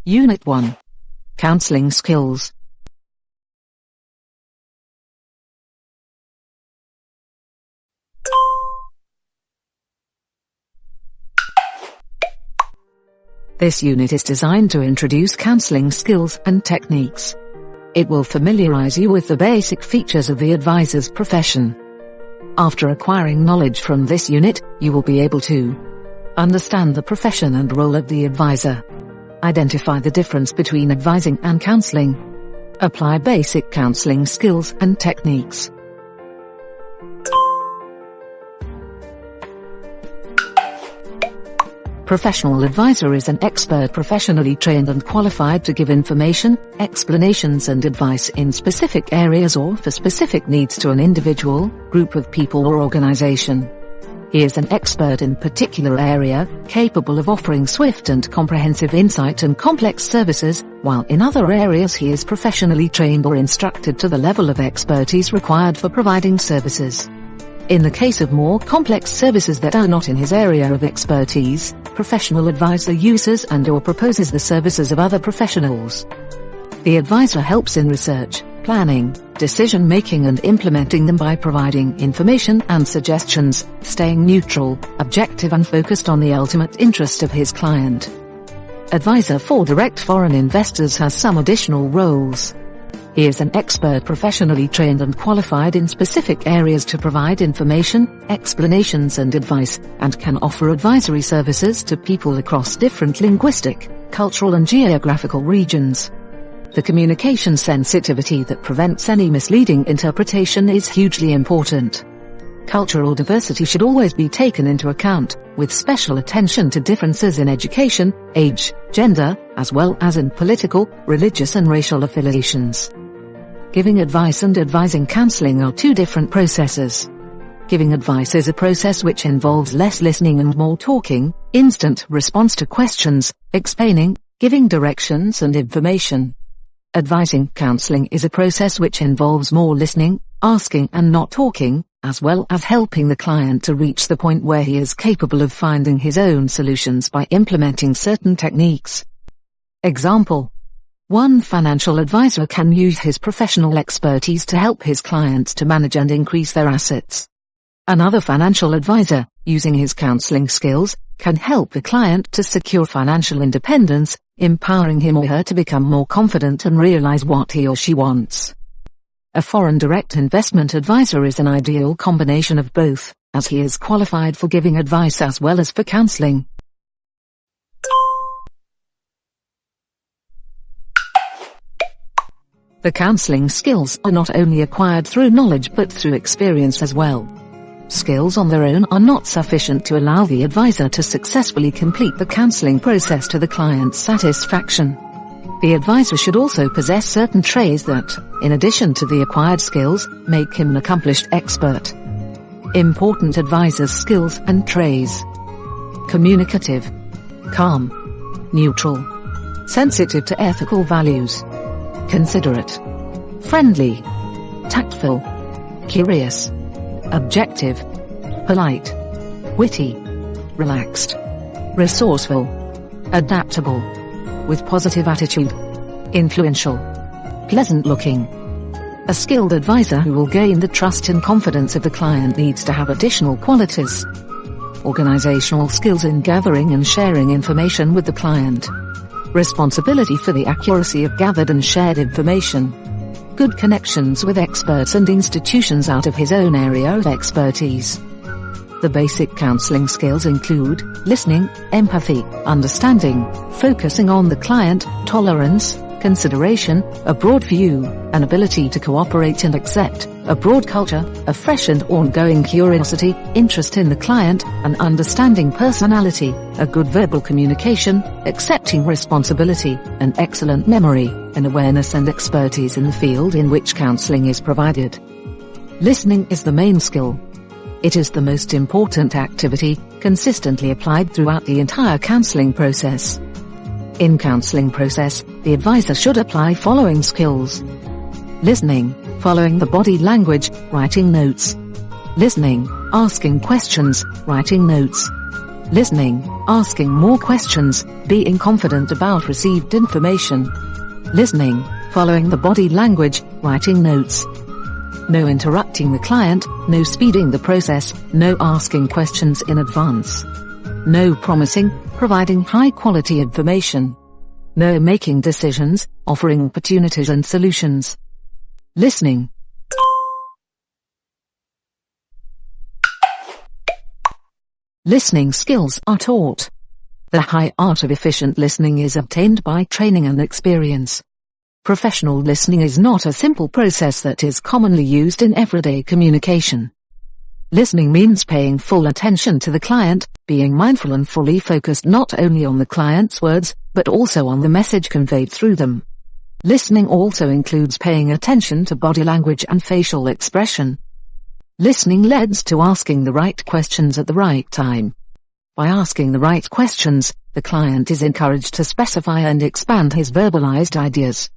Unit 1. Counselling Skills. This unit is designed to introduce counselling skills and techniques. It will familiarize you with the basic features of the advisor's profession. After acquiring knowledge from this unit, you will be able to understand the profession and role of the advisor, identify the difference between advising and counseling, apply basic counseling skills and techniques. Professional advisor is an expert professionally trained and qualified to give information, explanations and advice in specific areas or for specific needs to an individual, group of people or organization. He is an expert in particular area, capable of offering swift and comprehensive insight and complex services, while in other areas he is professionally trained or instructed to the level of expertise required for providing services. In the case of more complex services that are not in his area of expertise, professional advisor uses and/or proposes the services of other professionals. The advisor helps in research, planning, decision-making and implementing them by providing information and suggestions, staying neutral, objective and focused on the ultimate interest of his client. Advisor for direct foreign investors has some additional roles. He is an expert professionally trained and qualified in specific areas to provide information, explanations and advice, and can offer advisory services to people across different linguistic, cultural and geographical regions. The communication sensitivity that prevents any misleading interpretation is hugely important. Cultural diversity should always be taken into account, with special attention to differences in education, age, gender, as well as in political, religious and racial affiliations. Giving advice and advising counseling are two different processes. Giving advice is a process which involves less listening and more talking, instant response to questions, explaining, giving directions and information. Advising counseling is a process which involves more listening, asking and not talking, as well as helping the client to reach the point where he is capable of finding his own solutions by implementing certain techniques. Example: one financial advisor can use his professional expertise to help his clients to manage and increase their assets. Another financial advisor, using his counseling skills, can help the client to secure financial independence, empowering him or her to become more confident and realize what he or she wants. A foreign direct investment advisor is an ideal combination of both, as he is qualified for giving advice as well as for counseling. The counseling skills are not only acquired through knowledge but through experience as well. Skills on their own are not sufficient to allow the advisor to successfully complete the counseling process to the client's satisfaction. The advisor should also possess certain traits that, in addition to the acquired skills, make him an accomplished expert. Important advisor's skills and traits: communicative, calm, neutral, sensitive to ethical values, considerate, friendly, tactful, curious, objective, polite, witty, relaxed, resourceful, adaptable, with positive attitude, influential, pleasant-looking. A skilled advisor who will gain the trust and confidence of the client needs to have additional qualities: organizational skills in gathering and sharing information with the client, responsibility for the accuracy of gathered and shared information, good connections with experts and institutions out of his own area of expertise. The basic counseling skills include listening, empathy, understanding, focusing on the client, tolerance, consideration, a broad view, an ability to cooperate and accept, a broad culture, a fresh and ongoing curiosity, interest in the client, an understanding personality, a good verbal communication, accepting responsibility, an excellent memory, an awareness and expertise in the field in which counseling is provided. Listening is the main skill. It is the most important activity, consistently applied throughout the entire counseling process. In counseling process, the advisor should apply following skills: listening, following the body language, writing notes; listening, asking questions, writing notes; Listening, asking more questions, being confident about received information. Listening, following the body language, writing notes. No interrupting the client, no speeding the process, no asking questions in advance. No promising, providing high-quality information. No making decisions, offering opportunities and solutions. Listening. Listening skills are taught. The high art of efficient listening is obtained by training and experience. Professional listening is not a simple process that is commonly used in everyday communication. Listening means paying full attention to the client, being mindful and fully focused not only on the client's words, but also on the message conveyed through them. Listening also includes paying attention to body language and facial expression. Listening leads to asking the right questions at the right time. By asking the right questions, the client is encouraged to specify and expand his verbalized ideas.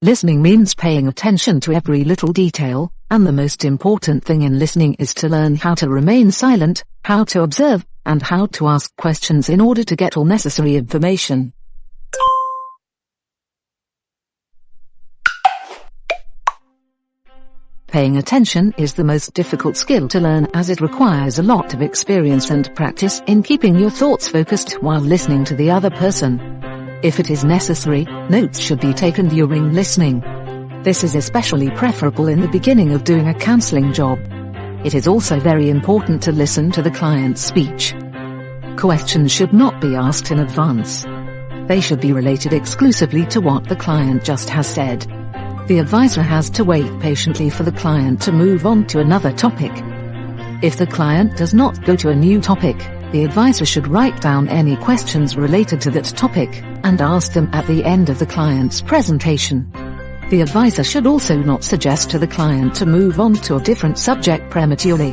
Listening means paying attention to every little detail, and the most important thing in listening is to learn how to remain silent, how to observe, and how to ask questions in order to get all necessary information. Paying attention is the most difficult skill to learn as it requires a lot of experience and practice in keeping your thoughts focused while listening to the other person. If it is necessary, notes should be taken during listening. This is especially preferable in the beginning of doing a counseling job. It is also very important to listen to the client's speech. Questions should not be asked in advance. They should be related exclusively to what the client just has said. The advisor has to wait patiently for the client to move on to another topic. If the client does not go to a new topic, the advisor should write down any questions related to that topic, and ask them at the end of the client's presentation. The advisor should also not suggest to the client to move on to a different subject prematurely.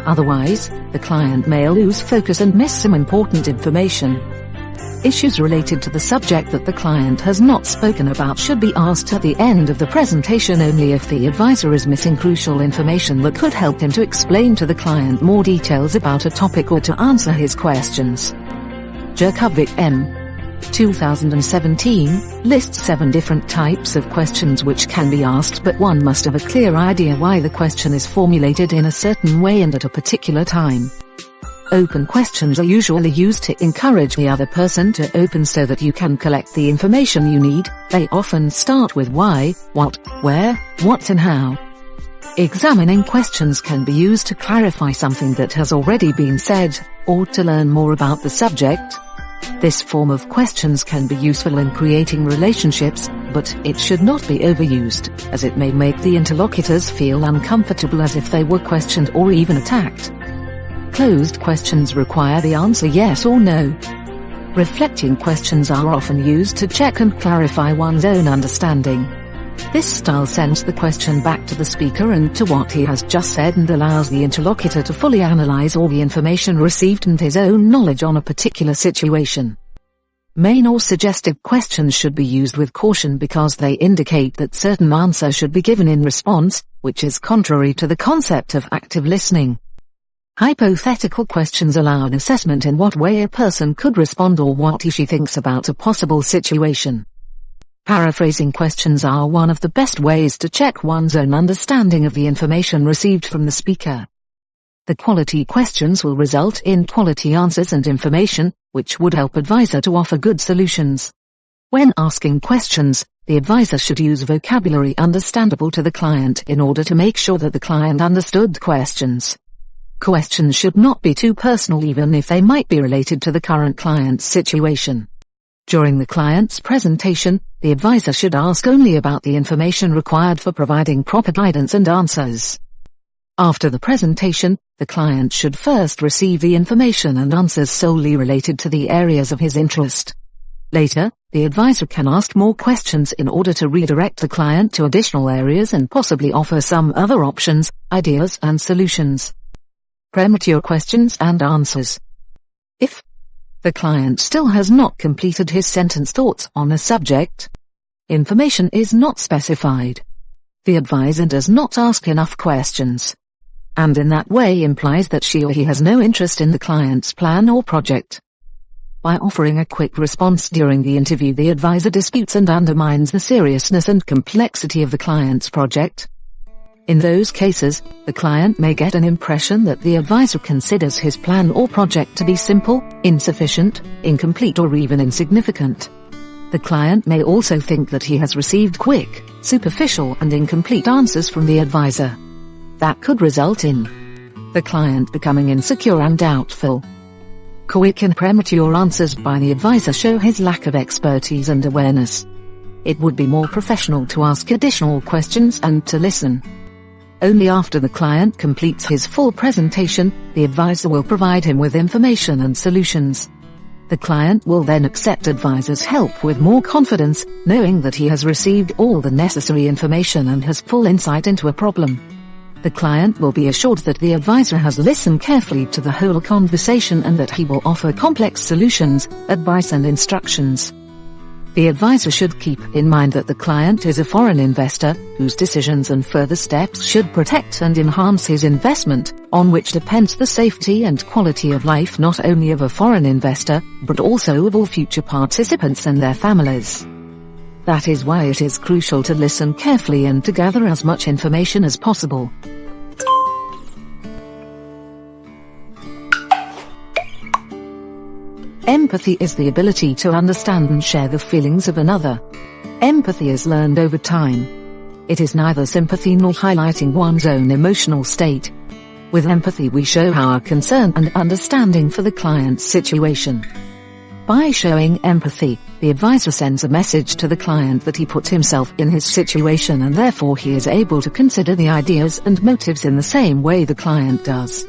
Otherwise, the client may lose focus and miss some important information. Issues related to the subject that the client has not spoken about should be asked at the end of the presentation only if the advisor is missing crucial information that could help him to explain to the client more details about a topic or to answer his questions. Adv-Cro-Eng 2017 lists 7 different types of questions which can be asked, but one must have a clear idea why the question is formulated in a certain way and at a particular time. Open questions are usually used to encourage the other person to open so that you can collect the information you need. They often start with why, what, where, what and how. Examining questions can be used to clarify something that has already been said, or to learn more about the subject. This form of questions can be useful in creating relationships, but it should not be overused, as it may make the interlocutors feel uncomfortable as if they were questioned or even attacked. Closed questions require the answer yes or no. Reflecting questions are often used to check and clarify one's own understanding. This style sends the question back to the speaker and to what he has just said and allows the interlocutor to fully analyze all the information received and his own knowledge on a particular situation. Main or suggestive questions should be used with caution because they indicate that certain answer should be given in response, which is contrary to the concept of active listening. Hypothetical questions allow an assessment in what way a person could respond or what he/she thinks about a possible situation. Paraphrasing questions are one of the best ways to check one's own understanding of the information received from the speaker. The quality questions will result in quality answers and information, which would help advisor to offer good solutions. When asking questions, the advisor should use vocabulary understandable to the client in order to make sure that the client understood questions. Questions should not be too personal even if they might be related to the current client's situation. During the client's presentation, the advisor should ask only about the information required for providing proper guidance and answers. After the presentation, the client should first receive the information and answers solely related to the areas of his interest. Later, the advisor can ask more questions in order to redirect the client to additional areas and possibly offer some other options, ideas and solutions. Premature questions and answers. If the client still has not completed his sentence thoughts on a subject, information is not specified, the advisor does not ask enough questions. and in that way implies that she or he has no interest in the client's plan or project. By offering a quick response during the interview, the advisor disputes and undermines the seriousness and complexity of the client's project. In those cases, the client may get an impression that the advisor considers his plan or project to be simple, insufficient, incomplete, or even insignificant. The client may also think that he has received quick, superficial, and incomplete answers from the advisor. That could result in the client becoming insecure and doubtful. Quick and premature answers by the advisor show his lack of expertise and awareness. It would be more professional to ask additional questions and to listen. Only after the client completes his full presentation, the advisor will provide him with information and solutions. The client will then accept advisor's help with more confidence, knowing that he has received all the necessary information and has full insight into a problem. The client will be assured that the advisor has listened carefully to the whole conversation and that he will offer complex solutions, advice and instructions. The advisor should keep in mind that the client is a foreign investor, whose decisions and further steps should protect and enhance his investment, on which depends the safety and quality of life not only of a foreign investor, but also of all future participants and their families. That is why it is crucial to listen carefully and to gather as much information as possible. Empathy is the ability to understand and share the feelings of another. Empathy is learned over time. It is neither sympathy nor highlighting one's own emotional state. With empathy we show our concern and understanding for the client's situation. By showing empathy, the advisor sends a message to the client that he put himself in his situation and therefore he is able to consider the ideas and motives in the same way the client does.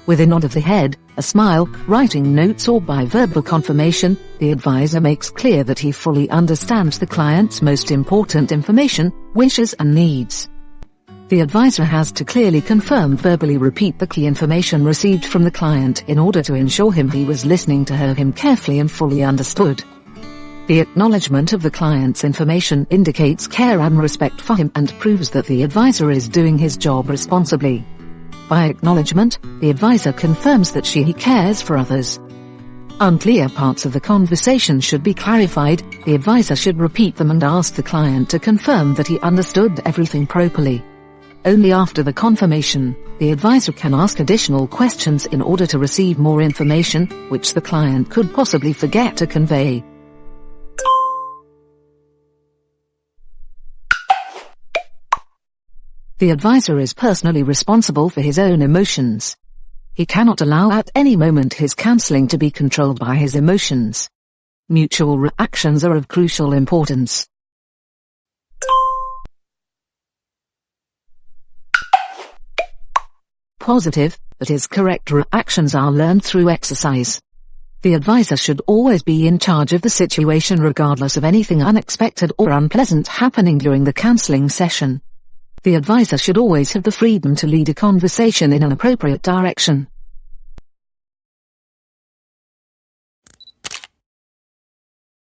With a nod of the head, a smile, writing notes or by verbal confirmation, the advisor makes clear that he fully understands the client's most important information, wishes and needs. The advisor has to clearly verbally repeat the key information received from the client in order to ensure he was listening to him carefully and fully understood. The acknowledgement of the client's information indicates care and respect for him and proves that the advisor is doing his job responsibly. By acknowledgement, the advisor confirms that he cares for others. Unclear parts of the conversation should be clarified. The advisor should repeat them and ask the client to confirm that he understood everything properly. Only after the confirmation, the advisor can ask additional questions in order to receive more information, which the client could possibly forget to convey. The advisor is personally responsible for his own emotions. He cannot allow at any moment his counseling to be controlled by his emotions. Mutual reactions are of crucial importance. Positive, that is correct reactions are learned through exercise. The advisor should always be in charge of the situation regardless of anything unexpected or unpleasant happening during the counseling session. The advisor should always have the freedom to lead a conversation in an appropriate direction.